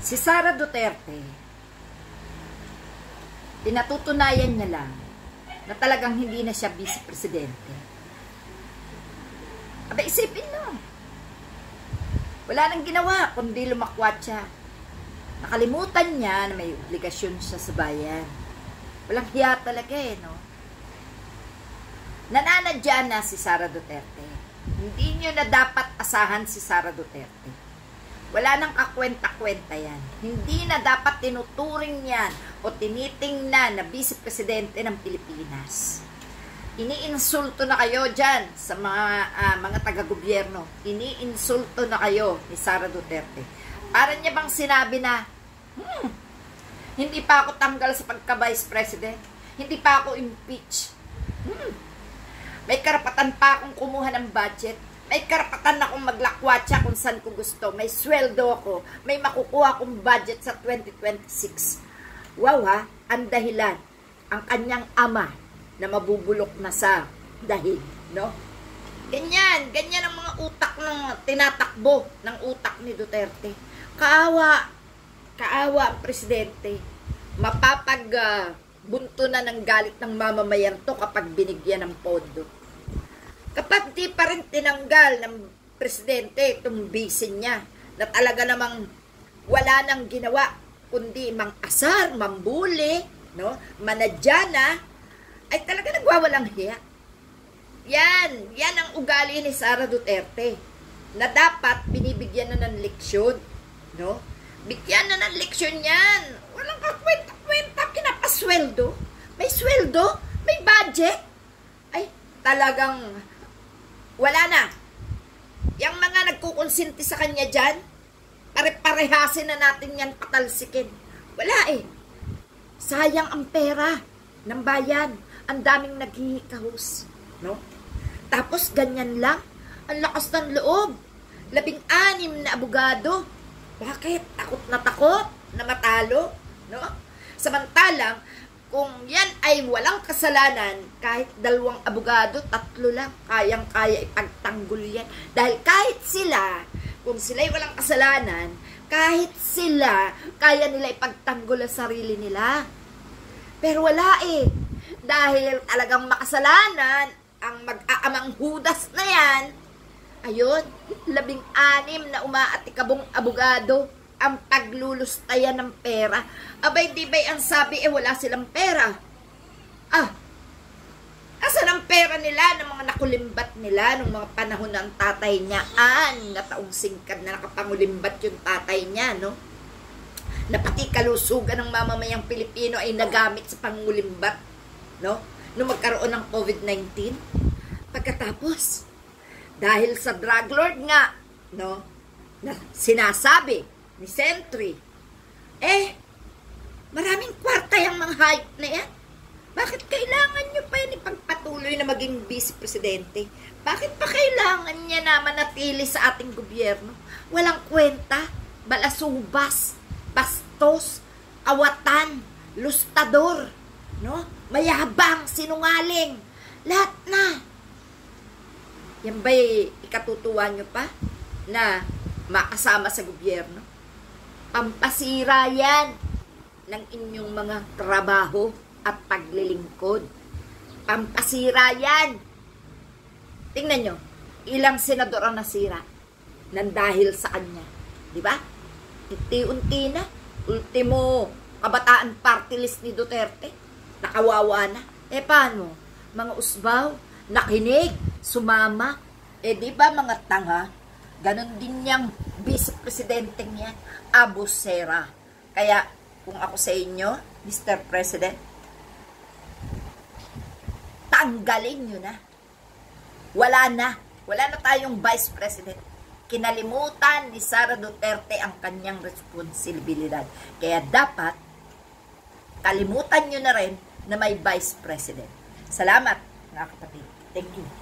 Si Sara Duterte, pinatutunayan niya lang na talagang hindi na siya vice presidente. Aba, isipin mo. Wala nang ginawa kundi lumakwat siya. Nakalimutan niya na may obligasyon siya sa bayan. Walang hiya talaga no? Nananadya na si Sara Duterte. Hindi nyo na dapat asahan si Sara Duterte. Wala nang kakwenta-kwenta yan. Hindi na dapat tinuturing yan o tinitingnan na vice presidente ng Pilipinas. Iniinsulto na kayo dyan sa mga taga-gobyerno. Iniinsulto na kayo ni Sara Duterte. Para niya bang sinabi na, hindi pa ako tanggal sa pagka-vice president. Hindi pa ako impeach. May karapatan pa akong kumuha ng budget. May karapatan akong maglakwatsa kung saan ko gusto. May sweldo ako. May makukuha akong budget sa 2026. Wow ha, ang dahilan. Ang kanyang ama na mabubulok na sa dahil, no? Ganyan ang mga utak ng tinatakbo ng utak ni Duterte. Kaawa ang presidente. Bunto na ng galit ng mamamayan to kapag binigyan ng pondo. Kapag di pa rin tinanggal ng presidente itong bisin niya, na talaga namang wala nang ginawa, kundi mang-asar, mambuli, no? Manadyana, ay talaga nagwawalang hiya. Yan ang ugali ni Sara Duterte, na dapat binibigyan na ng leksyon, no? Bigyan na ng leksyon yan. Walang kakwenta-kwenta, kinapasweldo. May sweldo, may budget. Ay, talagang wala na. Yang mga nagkukonsinti sa kanya dyan, pare-parehasin na natin yan patalsikin. Wala eh. Sayang ang pera ng bayan. Ang daming naghihikahos. No? Tapos ganyan lang. Ang lakas ng loob. 16 na abogado. Bakit? Takot na matalo. No? Samantalang, kung yan ay walang kasalanan, kahit 2 abogado, 3 lang, kayang-kaya ipagtanggol yan. Dahil kahit sila, kung sila'y walang kasalanan, kahit sila, kaya nila ipagtanggol ang sarili nila. Pero wala eh. Dahil talagang makasalanan, ang mag-aamang Judas na yan, ayun, 16 na umaatikabong abogado, ang paglulustayan ng pera. Abay, di ba'y ang sabi, wala silang pera. Asan ang pera nila ng mga nakulimbat nila nung mga panahon ng tatay niya? Na taong singkad na nakapangulimbat yung tatay niya, no? Na pati kalusugan ng mamamayang Pilipino ay nagamit sa pangulimbat, no? Nung magkaroon ng COVID-19. Pagkatapos, dahil sa drug lord nga, no? Na sinasabi ni Sentry, maraming kwarta yung mga hype na yan. Bakit kailangan nyo pa yan ipagpatuloy na maging vice presidente? Bakit pa kailangan niya na manatili sa ating gobyerno? Walang kwenta, balasubas, bastos, awatan, lustador, no? Mayabang, sinungaling, lahat na. Yan ba'y ikatutuwa nyo pa na makasama sa gobyerno? Pampasira yan ng inyong mga trabaho at paglilingkod. Pampasira yan. Tingnan nyo, ilang senador ang nasira nang dahil sa kanya. Diba? Unti-unti na. Ultimo, kabataan party list ni Duterte. Nakawawa na. Paano? Mga usbaw, nakinig, sumama. Diba mga tanga? Ganon din niyang vice-presidente niya, abusera. Kaya, kung ako sa inyo, Mr. President, tanggalin nyo na. Wala na tayong vice president. Kinalimutan ni Sara Duterte ang kanyang responsibilidad. Kaya dapat, kalimutan nyo na rin na may vice president. Salamat, mga kapatid. Thank you.